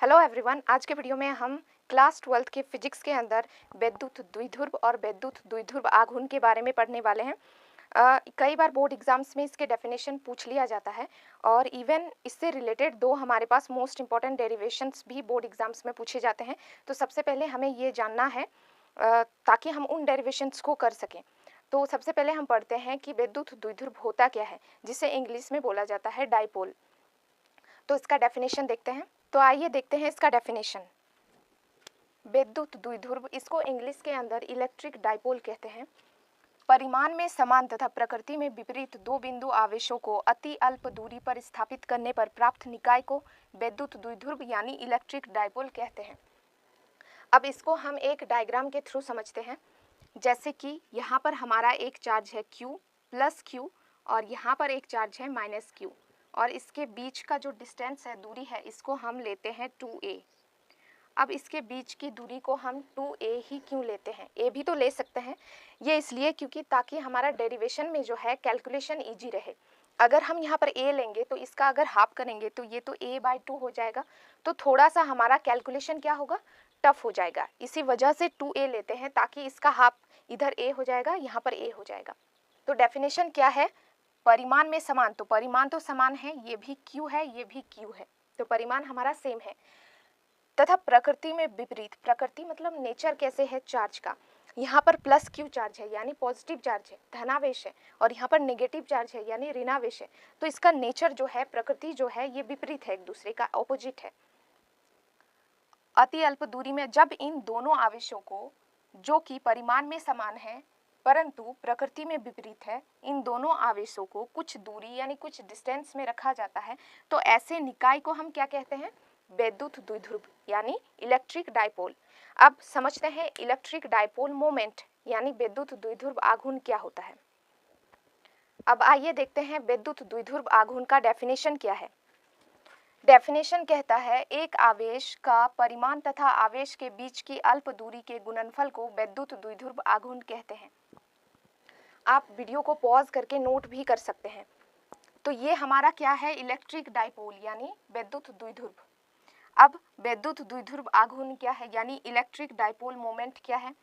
Hello everyone, आज के video में हम क्लास 12th के फिजिक्स के अंदर वैद्युत द्विध्रुव और वैद्युत द्विध्रुव आघूर्ण के बारे में पढ़ने वाले हैं। कई बार बोर्ड एग्जाम्स में इसके डेफिनेशन पूछ लिया जाता है और इवन इससे रिलेटेड दो हमारे पास मोस्ट इंपॉर्टेंट डेरिवेशंस भी बोर्ड एग्जाम्स में पूछे जाते हैं। तो सबसे पहले हमें ये जानना है ताकि हम उन डेरिवेशंस को कर सकें। तो सबसे पहले हम पढ़ते हैं कि वैद्युत द्विध्रुव होता क्या है, जिसे इंग्लिश में बोला जाता है डाइपोल। तो इसका डेफिनेशन देखते हैं। तो आइए देखते हैं इसका डेफिनेशन। वैद्युत द्विध्रुव, इसको इंग्लिश के अंदर इलेक्ट्रिक डाइपोल कहते हैं। परिमाण में समान तथा प्रकृति में विपरीत दो बिंदु आवेशों को अति अल्प दूरी पर स्थापित करने पर प्राप्त निकाय को वैद्युत द्विध्रुव यानी इलेक्ट्रिक डाइपोल कहते हैं। अब इसको हम एक डायग्राम के थ्रू समझते हैं। जैसे कि यहाँ पर हमारा एक चार्ज है Q प्लस Q और यहाँ पर एक चार्ज है माइनस Q और इसके बीच का जो डिस्टेंस है, दूरी है, इसको हम लेते हैं 2a। अब इसके बीच की दूरी को हम 2a ही क्यों लेते हैं, a भी तो ले सकते हैं। ये इसलिए क्योंकि ताकि हमारा डेरिवेशन में जो है कैलकुलेशन इजी रहे। अगर हम यहाँ पर a लेंगे तो इसका अगर हाफ करेंगे तो ये तो a/2 हो जाएगा, तो थोड़ा सा हमारा कैलकुलेशन क्या होगा, टफ हो जाएगा। इसी वजह से 2a लेते हैं ताकि इसका हाफ इधर a हो जाएगा, यहाँ पर a हो जाएगा। तो डेफिनेशन क्या है, परिमाण में समान, तो परिमाण तो समान है, ये भी Q है, ये भी Q है, तो परिमाण हमारा सेम है। तथा प्रकृति में विपरीत, प्रकृति मतलब नेचर कैसे है चार्ज का, यहाँ पर प्लस Q चार्ज है यानी पॉजिटिव चार्ज है, धनावेश है, और यहाँ पर नेगेटिव चार्ज है यानी ऋणावेश है। तो इसका नेचर जो है, प्रकृति जो है, ये विपरीत है, एक दूसरे का ऑपोजिट है। अति अल्प दूरी में जब इन दोनों आवेशों को, जो कि परिमाण में समान है परंतु प्रकृति में विपरीत है, इन दोनों आवेशों को कुछ दूरी यानी कुछ डिस्टेंस में रखा जाता है, तो ऐसे निकाय को हम क्या कहते हैं, वैद्युत द्विध्रुव यानी इलेक्ट्रिक डाइपोल। अब समझते हैं इलेक्ट्रिक डाइपोल मोमेंट यानी वैद्युत द्विध्रुव आघूर्ण क्या होता है। अब आइए देखते हैं वैद्युत द्विध्रुव आघूर्ण का डेफिनेशन क्या है। डेफिनेशन कहता है, एक आवेश का परिमाण तथा आवेश के बीच की अल्प दूरी के गुणनफल को वैद्युत द्विध्रुव आघूर्ण कहते हैं। आप वीडियो को पॉज करके नोट भी कर सकते हैं। तो ये हमारा क्या है, इलेक्ट्रिक डाइपोल यानी वैद्युत द्विध्रुव। अब वैद्युत द्विध्रुव आघूर्ण क्या है यानी इलेक्ट्रिक डाइपोल मोमेंट क्या है।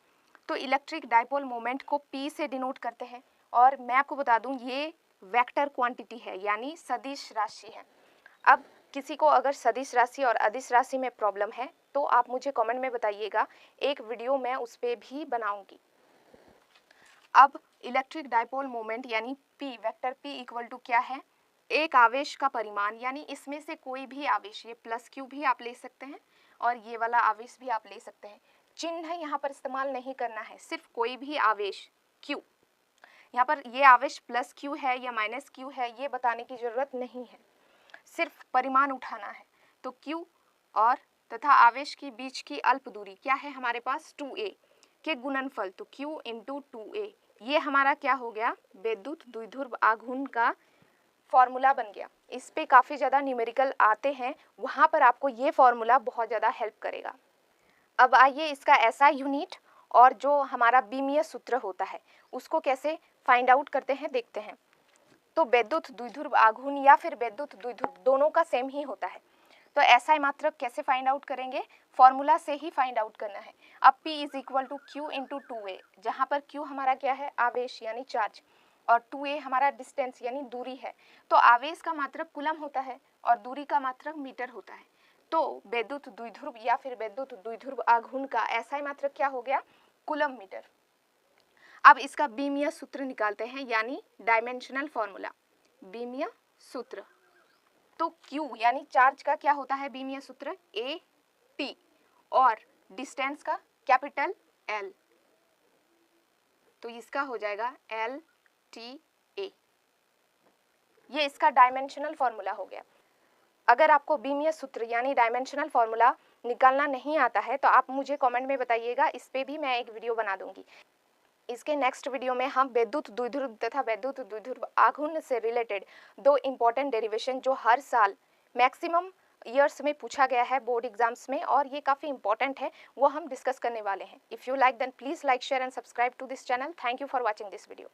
तो इलेक्ट्रिक डाइपोल मोमेंट को P से डिनोट करते हैं, और मैं आपको बता दूं ये वेक्टर क्वांटिटी है यानी सदिश राशि है। अब किसी को अगर सदिश राशि और अदिश राशि में प्रॉब्लम है तो आप मुझे कमेंट में बताइएगा, एक वीडियो मैं उस पर भी बनाऊंगी। अब इलेक्ट्रिक डाइपोल मोमेंट यानी P, vector P equal to क्या है, एक आवेश का परिमाण यानी इसमें से कोई भी आवेश, ये प्लस Q भी आप ले सकते हैं और ये वाला आवेश भी आप ले सकते हैं। चिन्ह यहाँ पर इस्तेमाल नहीं करना है, सिर्फ कोई भी आवेश Q। यहाँ पर ये आवेश प्लस Q है या माइनस Q है ये बताने की जरूरत नहीं है, सिर्फ परिमाण उठाना है। तो Q और तथा आवेश के बीच की अल्प दूरी क्या है हमारे पास, 2a के गुणनफल, तो Q इंटू 2a, ये हमारा क्या हो गया, वैद्युत द्विध्रुव आघूर्ण का फॉर्मूला बन गया। इस पे काफ़ी ज़्यादा न्यूमेरिकल आते हैं, वहाँ पर आपको ये फॉर्मूला बहुत ज़्यादा हेल्प करेगा। अब आइए इसका SI यूनिट और जो हमारा बीमीय सूत्र होता है उसको कैसे फाइंड आउट करते हैं देखते हैं। तो वैद्युत द्विध्रुव आघूर्ण या फिर वैद्युत द्विध्रुव दोनों का सेम ही होता है। तो SI मात्रक कैसे फाइंड आउट करेंगे, फॉर्मूला से ही फाइंड आउट करना है। अब P is equal to Q into 2a, जहाँ पर Q हमारा क्या है, आवेश यानी चार्ज, और 2a हमारा डिस्टेंस यानी दूरी है। तो आवेश का मात्रक कूलम होता है और दूरी का मात्रक मीटर होता है। तो वैद्युत द्विध्रुव या फिर वैद्युत द्विध्रुव आघूर्ण का SI मात्रक क्या हो गया, कूलम मीटर। अब इसका बीमीय सूत्र निकालते हैं यानी डायमेंशनल फॉर्मूला, बीमीय सूत्र। तो Q यानी चार्ज का क्या होता है बीमीय सूत्र, AT, और डिस्टेंस का कैपिटल L, तो इसका हो जाएगा LTA। ये इसका डायमेंशनल फॉर्मूला हो गया। अगर आपको बीमीय सूत्र यानी डायमेंशनल फॉर्मूला निकालना नहीं आता है तो आप मुझे कमेंट में बताइएगा, इस पे भी मैं एक वीडियो बना दूंगी। इसके नेक्स्ट वीडियो में हम वैद्युत द्विध्रुव तथा वैद्युत द्विध्रुव आघूर्ण से रिलेटेड दो इंपॉर्टेंट डेरिवेशन जो हर साल मैक्सिमम ईयर्स में पूछा गया है बोर्ड एग्जाम्स में और ये काफ़ी इंपॉर्टेंट है, वो हम डिस्कस करने वाले हैं। If you like then please like, share and subscribe to this channel. Thank you for watching this video.